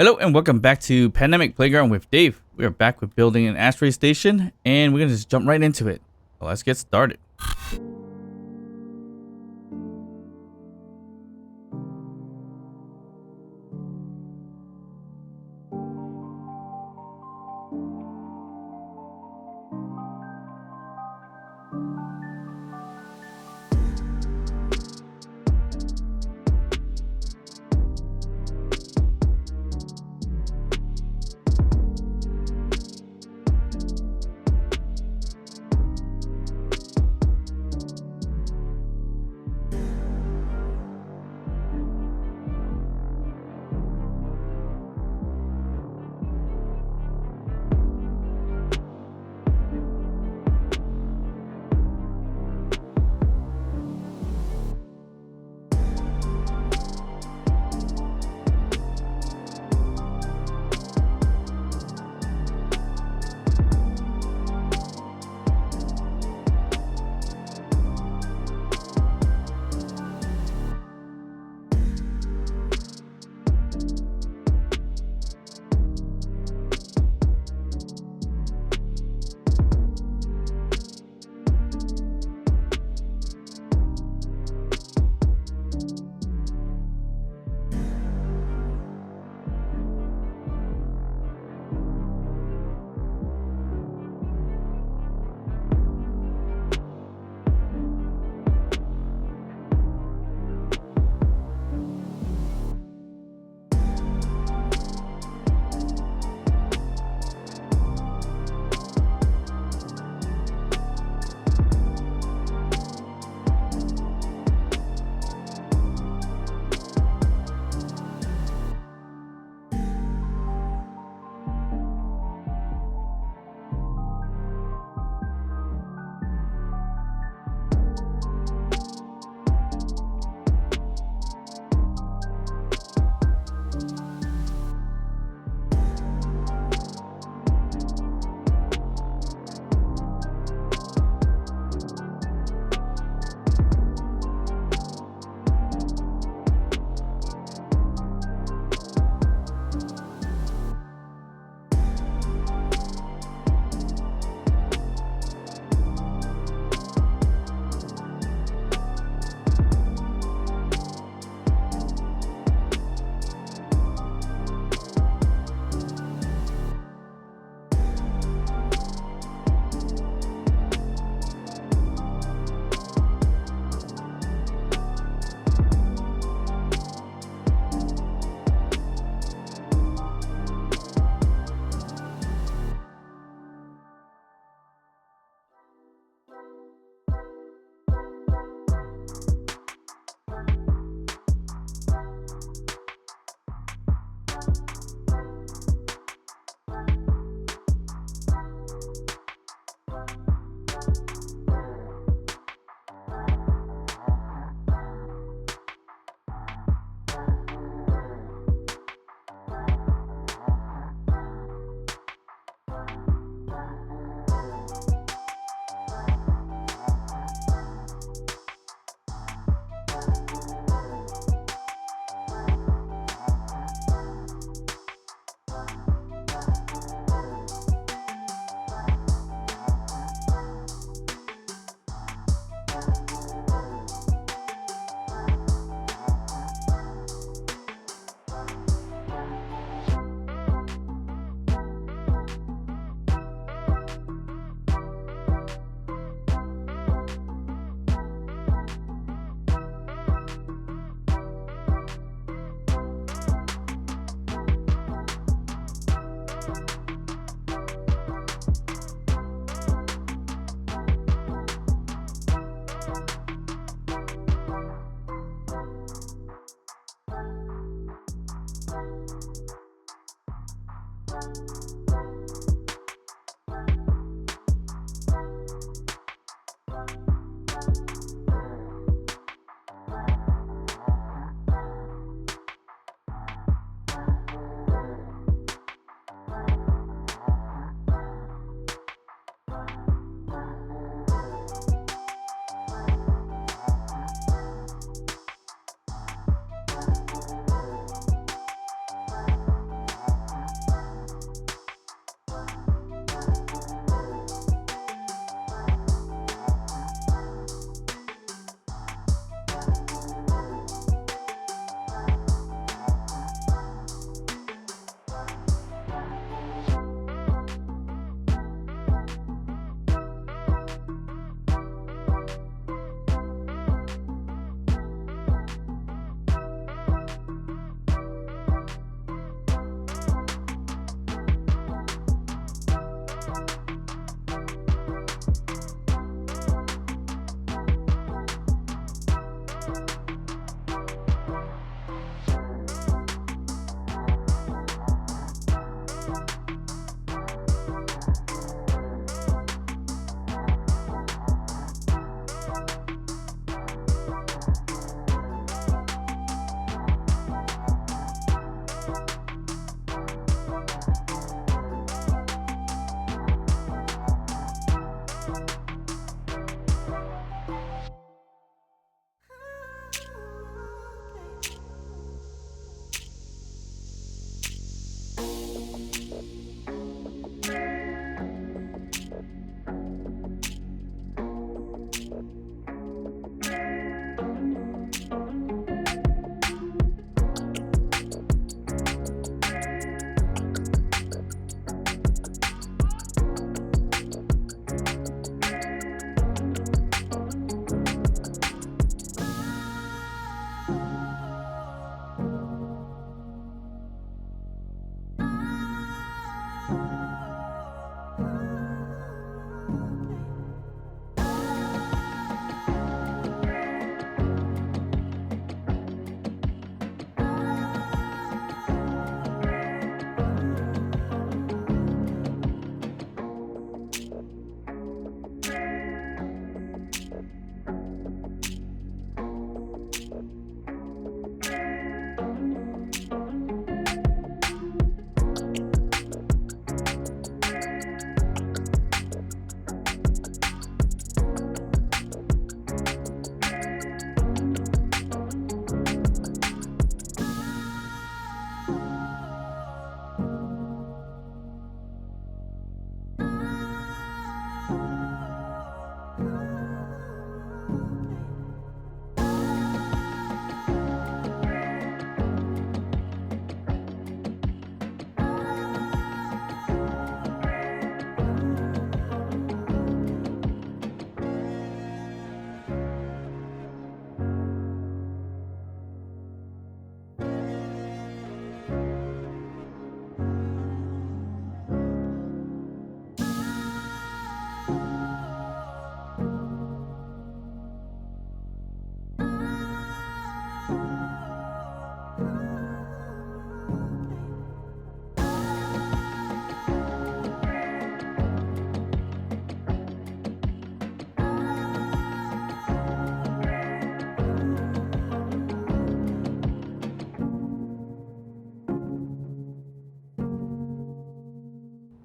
Hello and welcome back to Pandemic Playground with Dave. We are back with building an asteroid station and we're going to just jump right into it. So let's get started.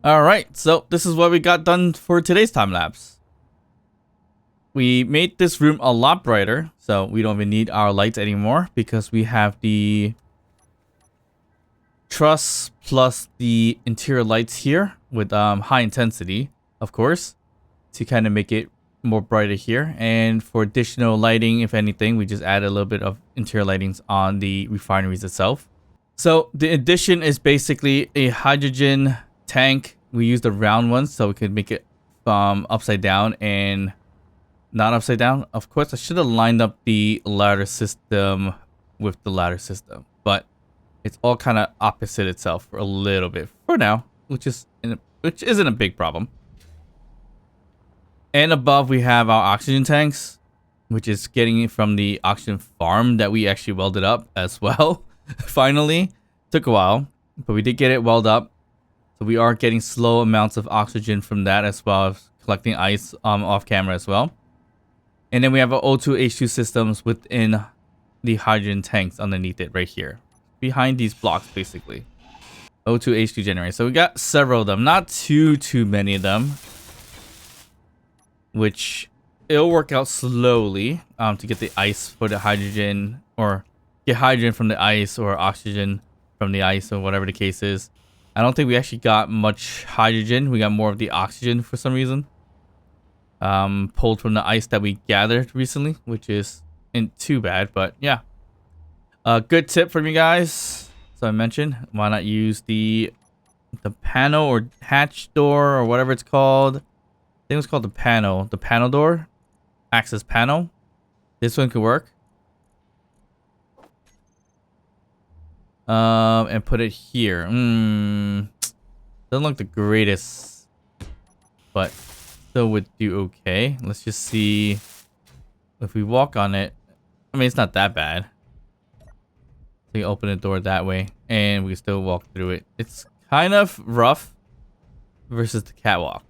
Alright, so this is what we got done for today's time lapse. We made this room a lot brighter, so we don't even need our lights anymore because we have the truss plus the interior lights here with high intensity, of course, to kind of make it more brighter here. And for additional lighting, if anything, we just add a little bit of interior lightings on the refineries itself. So the addition is basically a hydrogen tank. We used the round ones so we could make it upside down and not upside down. Of course, I should have lined up the ladder system with the ladder system, but it's all kind of opposite itself for a little bit for now, which isn't a big problem. And above we have our oxygen tanks, which is getting it from the oxygen farm that we actually welded up as well. Finally, took a while, but we did get it welded up. So we are getting slow amounts of oxygen from that, as well as collecting ice off camera as well. And then we have our O2 H2 systems within the hydrogen tanks underneath it right here. Behind these blocks, basically. O2 H2 generators. So we got several of them. Not too many of them. Which it'll work out slowly to get the ice for the hydrogen, or get hydrogen from the ice, or oxygen from the ice, or whatever the case is. I don't think we actually got much hydrogen. We got more of the oxygen for some reason. Pulled from the ice that we gathered recently, which isn't too bad, but yeah. A good tip from you guys. So I mentioned, why not use the panel or hatch door or whatever it's called. I think it's called the panel door, access panel. This one could work. And put it here. Doesn't look the greatest, but still would do okay. Let's just see if we walk on it. I mean, it's not that bad. We open the door that way, and we still walk through it. It's kind of rough versus the catwalk.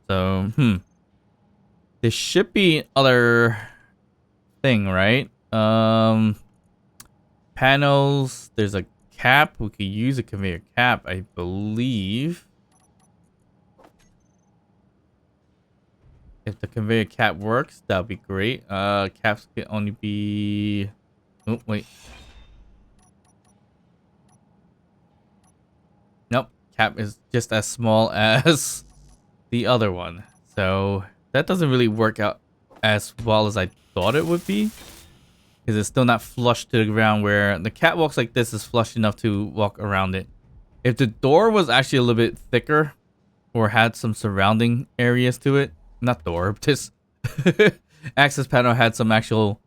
So, there should be other thing, right? Panels. There's a cap. We could use a conveyor cap, I believe. If the conveyor cap works, that would be great. Caps can only be... Oh, wait. Nope. Cap is just as small as the other one. So that doesn't really work out as well as I thought it would be. Because it's still not flush to the ground, where the catwalks like this is flush enough to walk around it. If the door was actually a little bit thicker or had some surrounding areas to it, not door, but this access panel had some actual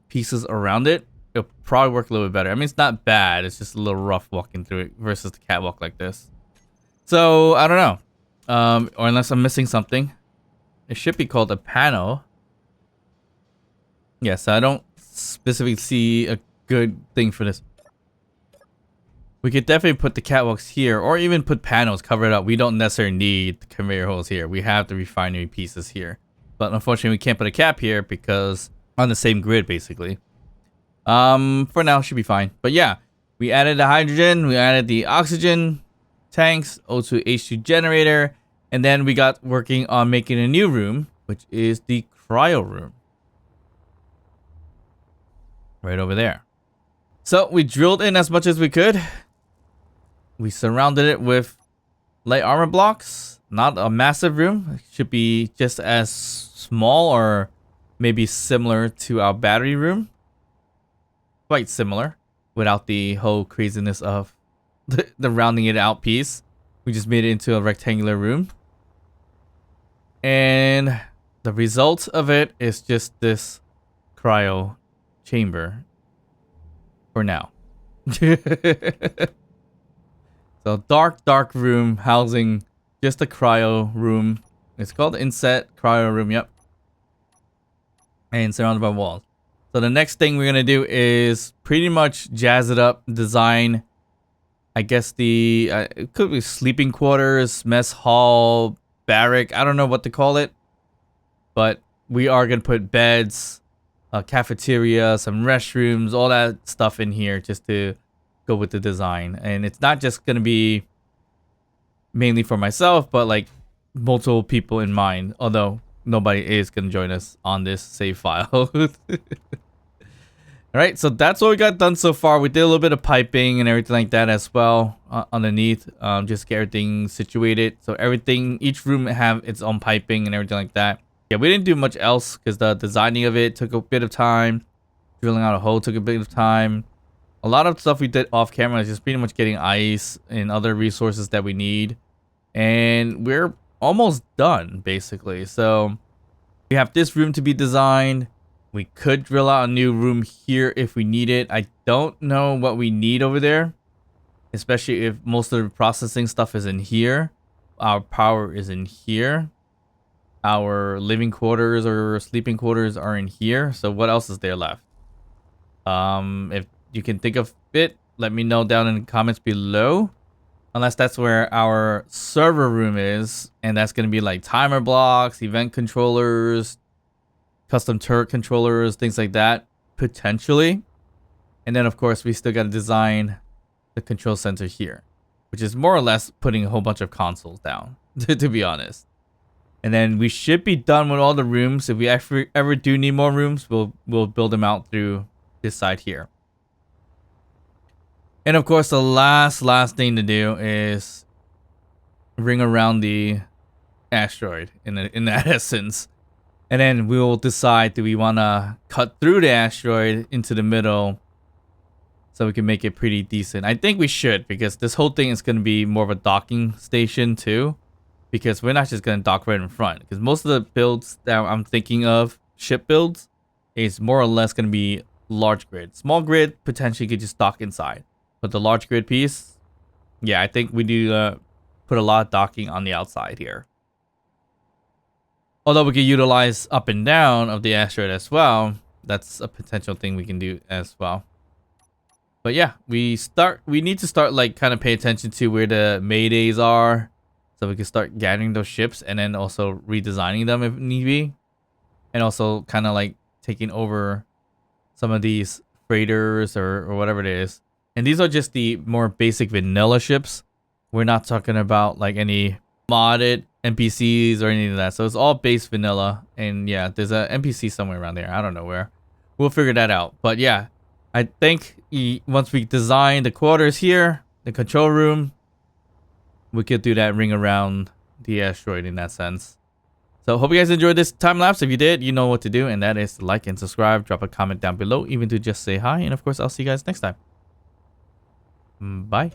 pieces around it, it'll probably work a little bit better. I mean, it's not bad. It's just a little rough walking through it versus the catwalk like this. So I don't know. Or unless I'm missing something. It should be called a panel. Yes, I don't specifically see a good thing for this. We could definitely put the catwalks here, or even put panels, cover it up. We don't necessarily need the conveyor holes here. We have the refinery pieces here. But unfortunately, we can't put a cap here because on the same grid, basically. For now, should be fine. But yeah, we added the hydrogen, we added the oxygen tanks, O2 H2 generator, and then we got working on making a new room, which is the cryo room. Right over there. So we drilled in as much as we could. We surrounded it with light armor blocks. Not a massive room. It should be just as small or maybe similar to our battery room. Quite similar. Without the whole craziness of the rounding it out piece. We just made it into a rectangular room. And the result of it is just this cryo chamber. For now. So dark room housing just a cryo room. It's called inset cryo room, yep. And surrounded by walls. So the next thing we're gonna do is pretty much jazz it up, design, I guess the it could be sleeping quarters, mess hall, barrack. I don't know what to call it, but we are gonna put beds, a cafeteria, some restrooms, all that stuff in here just to go with the design. And it's not just gonna be mainly for myself, but like multiple people in mind. Although nobody is gonna join us on this save file. Alright, so that's what we got done so far. We did a little bit of piping and everything like that as well underneath. Just get everything situated. So everything, each room have its own piping and everything like that. Yeah, we didn't do much else because the designing of it took a bit of time. Drilling out a hole took a bit of time. A lot of stuff we did off camera is just pretty much getting ice and other resources that we need. And we're almost done, basically. So we have this room to be designed. We could drill out a new room here if we need it. I don't know what we need over there. Especially if most of the processing stuff is in here. Our power is in here. Our living quarters or sleeping quarters are in here. So what else is there left? If you can think of it, let me know down in the comments below. Unless that's where our server room is. And that's going to be like timer blocks, event controllers, custom turret controllers, things like that. Potentially. And then, of course, we still got to design the control center here. Which is more or less putting a whole bunch of consoles down, to be honest. And then we should be done with all the rooms. If we ever do need more rooms, we'll build them out through this side here. And of course, the last thing to do is ring around the asteroid in that essence. And then we will decide, do we want to cut through the asteroid into the middle so we can make it pretty decent. I think we should, because this whole thing is going to be more of a docking station too. Because we're not just going to dock right in front. Because most of the builds that I'm thinking of, ship builds, is more or less going to be large grid. Small grid, potentially could just dock inside. But the large grid piece, yeah, I think we do put a lot of docking on the outside here. Although we could utilize up and down of the asteroid as well. That's a potential thing we can do as well. But yeah, we need to start like kind of pay attention to where the maydays are. So we can start gathering those ships and then also redesigning them if need be. And also kind of like taking over some of these freighters or whatever it is. And these are just the more basic vanilla ships. We're not talking about like any modded NPCs or anything of that. So it's all base vanilla. And yeah, there's a NPC somewhere around there. I don't know where. We'll figure that out. But yeah, I think once we design the quarters here, the control room, we could do that ring around the asteroid in that sense. So hope you guys enjoyed this time lapse. If you did, you know what to do. And that is to like and subscribe. Drop a comment down below, even to just say hi. And of course, I'll see you guys next time. Bye.